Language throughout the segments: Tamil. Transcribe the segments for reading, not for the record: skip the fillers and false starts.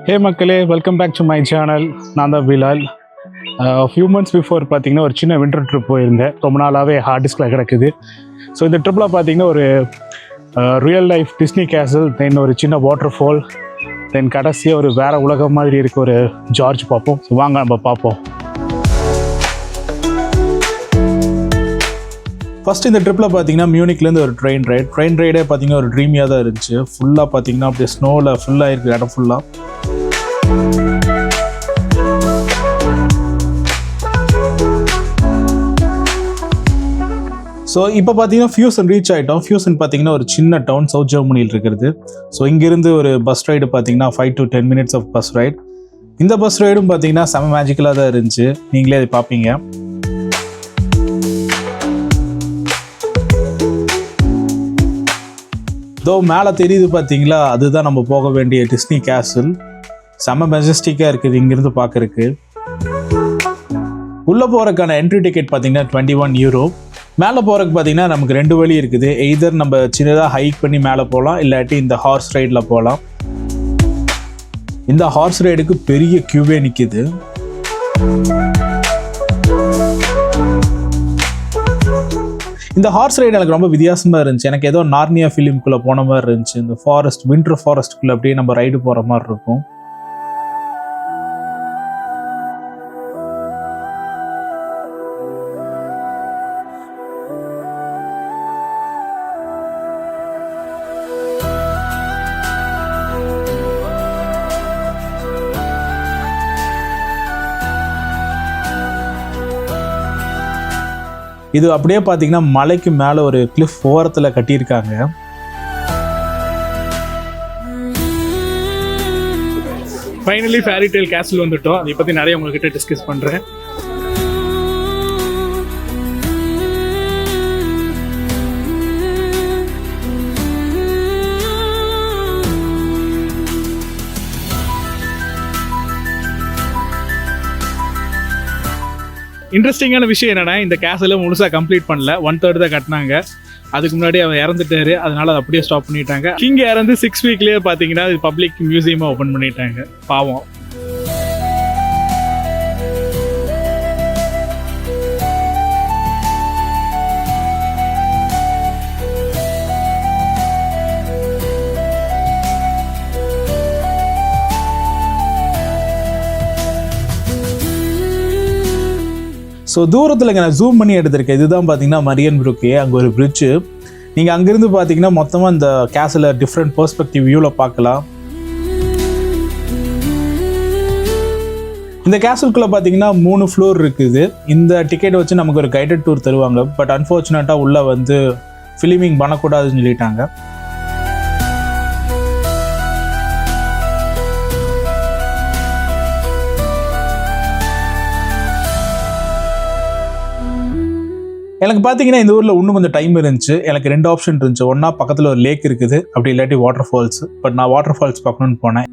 ஹே மக்களே, welcome back to my channel. நான் தான் பிலால். ஃபியூ மந்த்ஸ் பிஃபோர் பார்த்தீங்கன்னா ஒரு சின்ன வின்டர் ட்ரிப் போயிருந்தேன். ரொம்ப நாளாகவே ஹார்ட் டிஸ்கில் கிடக்குது. ஸோ இந்த ட்ரிப்பில் பார்த்தீங்கன்னா ஒரு ரியல் லைஃப் டிஸ்னி கேசல், தென் ஒரு சின்ன வாட்டர் ஃபால், தென் கடைசியாக ஒரு வேறு உலகம் மாதிரி இருக்க ஒரு ஜார்ஜ் பார்ப்போம். ஸோ வாங்க நம்ம பார்ப்போம். ஃபஸ்ட் இந்த ட்ரிப்பில் பார்த்தீங்கன்னா மியூனிக்லேருந்து ஒரு ட்ரெயின் ரைடே பார்த்தீங்கன்னா ஒரு ட்ரீமியாக தான் இருந்துச்சு. ஃபுல்லாக பார்த்தீங்கன்னா அப்படியே ஸ்னோவில் ஃபுல்லாக இருக்குது இடம் ஃபுல்லாக. ஸோ இப்போ பார்த்தீங்கன்னா ஃபியூசன் ரீச் ஆகிட்டோம். ஃபியூசன் பார்த்தீங்கன்னா ஒரு சின்ன டவுன் சவுத் ஜெர்மனியில் இருக்கிறது. ஸோ இங்கேருந்து ஒரு பஸ் ரைடு பார்த்தீங்கன்னா 5 to 10 minutes of bus ride. இந்த பஸ் ரைடும் பார்த்தீங்கன்னா செம மேஜிக்கலாக தான் இருந்துச்சு. நீங்களே அதை பார்ப்பீங்க. தோ மேலே தெரியுது பார்த்தீங்களா, அதுதான் நம்ம போக வேண்டிய டிஸ்னி கேசல். செம்ம மெஜஸ்டிக்காக இருக்குது இங்கேருந்து பார்க்கறக்கு. உள்ளே போகிறதுக்கான என்ட்ரி டிக்கெட் பார்த்தீங்கன்னா 21 euro. மேலே போகிறதுக்கு பார்த்தீங்கன்னா நமக்கு 2 வழி இருக்குது. எய்தர் நம்ம சின்னதாக ஹைக் பண்ணி மேலே போகலாம், இல்லாட்டி இந்த ஹார்ஸ் ரைடில் போகலாம். இந்த ஹார்ஸ் ரைடுக்கு பெரிய கியூவே நிற்கிது. இந்த ஹார்ஸ் ரைடு எனக்கு ரொம்ப வித்தியாசமாக இருந்துச்சு. எனக்கு ஏதோ நார்னியா ஃபிலிம்குள்ளே போன மாதிரி இருந்துச்சு. இந்த ஃபாரஸ்ட், வின்டர் ஃபாரஸ்ட்குள்ளே அப்படியே நம்ம ரைடு போகிற மாதிரி இருக்கும். இது அப்படியே பார்த்தீங்கன்னா மலைக்கு மேலே ஒரு கிளிஃப் ஓரத்தில் கட்டியிருக்காங்க. ஃபைனலி ஃபேரி டெய்ல் கேசல் வந்துட்டோம். அதை பற்றி நிறைய உங்ககிட்ட டிஸ்கஸ் பண்ணுறேன். இன்ட்ரெஸ்டிங்கான விஷயம் என்னன்னா, இந்த கேசலை முழுசாக கம்ப்ளீட் பண்ணல, 1/3 தான் கட்டினாங்க. அதுக்கு முன்னாடி அவர் இறந்துட்டாரு, அதனால அதை அப்படியே ஸ்டாப் பண்ணிட்டாங்க. கிங் இறந்து 6 weekலேயே பார்த்தீங்கன்னா பப்ளிக் மியூசியமாக ஓப்பன் பண்ணிட்டாங்க. பாவம். ஸோ தூரத்தில் நான் ஜூம் பண்ணி எடுத்திருக்கேன். இதுதான் பார்த்தீங்கன்னா மரியன் ப்ரூக்கே. அங்கே ஒரு பிரிட்ஜு. நீங்கள் அங்கேருந்து பார்த்தீங்கன்னா மொத்தமாக இந்த கேசலை டிஃப்ரெண்ட் பெர்ஸ்பெக்டிவ் வியூவில் பார்க்கலாம். இந்த கேசலுக்குள்ளே பார்த்தீங்கன்னா 3 floor இருக்குது. இந்த டிக்கெட் வச்சு நமக்கு ஒரு கைடட் டூர் தருவாங்க. பட் அன்ஃபார்ச்சுனேட்டாக உள்ளே வந்து ஃபிலிமிங் பண்ணக்கூடாதுன்னு சொல்லிட்டாங்க. எனக்கு பார்த்தீங்கன்னா இந்த ஊரில் இன்னும் கொஞ்சம் டைம் இருந்துச்சு. எனக்கு 2 ஆப்ஷன் இருந்துச்சு. ஒன்றா பக்கத்தில் ஒரு லேக் இருக்குது, அப்படி இல்லாட்டி வாட்டர் ஃபால்ஸ். பட் நான் வாட்டர் ஃபால்ஸ் பார்க்கணுன்னு போனேன்.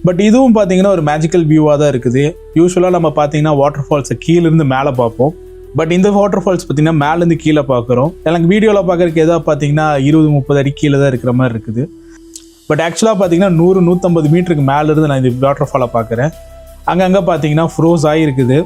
பட் இதுவும் பார்த்தீங்கன்னா ஒரு மேஜிக்கல் வியூவாக தான் இருக்குது. யூஸ்வலாக நம்ம பார்த்தீங்கன்னா வாட்டர் ஃபால்ஸை கீழேருந்து மேலே பார்ப்போம். பட் இந்த வாட்டர் ஃபால்ஸ் பார்த்தீங்கன்னா மேலேருந்து கீழே பார்க்குறோம். எனக்கு வீடியோவில் பார்க்குறதுக்கு எதாவது பார்த்தீங்கன்னா 20-30 அடி கீழே தான் இருக்கிற மாதிரி இருக்குது. பட் ஆக்சுவலாக பார்த்தீங்கன்னா 100-150 மீட்டருக்கு மேலேருந்து நான் இந்த வாட்டர் ஃபாலை பார்க்குறேன். அங்கங்கே பார்த்தீங்கன்னா ஃப்ரோஸ் ஆகிருக்குது.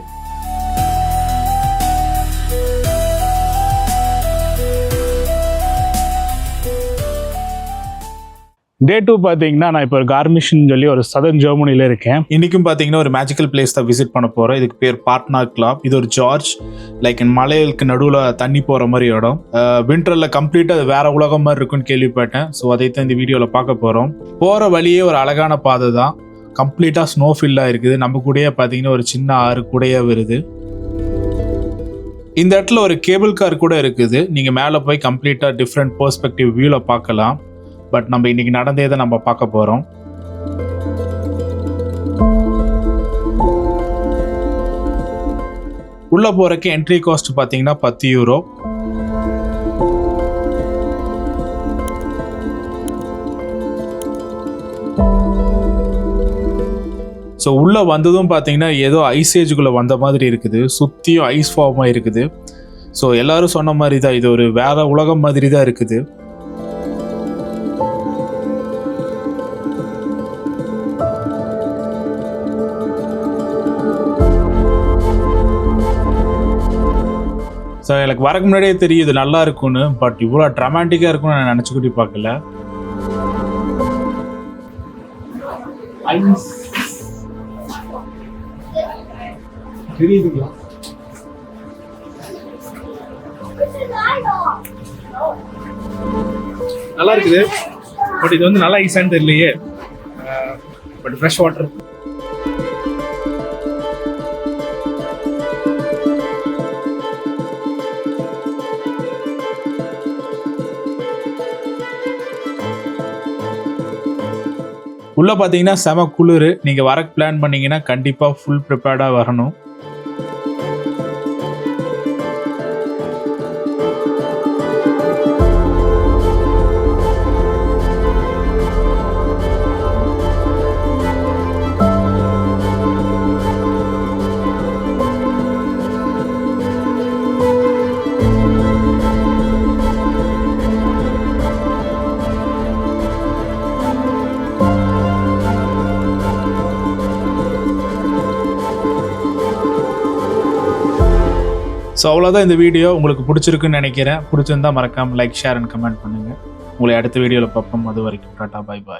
டே 2 பார்த்தீங்கன்னா நான் இப்போ ஒரு கார்மிஷ்னு சொல்லி ஒரு சதர்ன் ஜெர்மனியில் இருக்கேன். இன்றைக்கும் பார்த்தீங்கன்னா ஒரு மேஜிக்கல் பிளேஸ் தான் விசிட் பண்ண போகிறோம். இதுக்கு பேர் பார்ட்னா கிளாப். இது ஒரு ஜார்ஜ், லைக் மலைகளுக்கு நடுவில் தண்ணி போகிற மாதிரி இடம். வின்டரில் கம்ப்ளீட்டாக அது வேறு உலகம் மாதிரி இருக்குன்னு கேள்விப்பட்டேன். ஸோ அதைத்தான் இந்த வீடியோவில் பார்க்க போகிறோம். போகிற வழியே ஒரு அழகான பாதை தான். கம்ப்ளீட்டாக ஸ்னோ ஃபில்லாக இருக்குது. நம்ம கூடயே பார்த்தீங்கன்னா ஒரு சின்ன ஆறு கூடயே வருது. இந்த இடத்துல ஒரு கேபிள் கார் கூட இருக்குது. நீங்கள் மேலே போய் கம்ப்ளீட்டாக டிஃப்ரெண்ட் பெர்ஸ்பெக்டிவ் வியூவில் பார்க்கலாம். பட் நம்ம இன்னைக்கு நடந்ததை நம்ம பார்க்க போகிறோம். உள்ளே போகிறக்கு என்ட்ரி காஸ்ட் பார்த்தீங்கன்னா 10 euro. ஸோ ஸோ உள்ளே வந்ததும் பார்த்தீங்கன்னா ஏதோ ஐஸ் ஏஜுக்குள்ளே வந்த மாதிரி இருக்குது, சுற்றியும் ஐஸ் ஃபார்மாக இருக்குது. ஸோ எல்லோரும் சொன்ன மாதிரி தான், இது ஒரு வேற உலகம் மாதிரி தான் இருக்குது. ஸோ எனக்கு வரக்கு முன்னாடியே தெரியுது நல்லா இருக்கும்னு, பட் இவ்வளோ ட்ரமாட்டிக்காக இருக்கும்னு நான் நினச்சிக்கிட்டு பார்க்கல. தெரியுதுங்களா? நல்லா இருக்குது, பட் இது வந்து நல்லா ஐஸான்னு தெரியலையே. But fresh water. உள்ளே பார்த்தீங்கன்னா செம குளிர். நீங்கள் வரக்கு பிளான் பண்ணிங்கன்னா கண்டிப்பாக ஃபுல் ப்ரிப்பேர்டாக வரணும். ஸோ அவ்வளோதான் இந்த வீடியோ. உங்களுக்கு பிடிச்சிருக்குன்னு நினைக்கிறேன். பிடிச்சிருந்தா மறக்காமல் லைக், ஷேர் அண்ட் கமெண்ட் பண்ணுங்கள். உங்களை அடுத்த வீடியோவில் பார்ப்போம். அது வரைக்கும் டாடா, பை பாய்.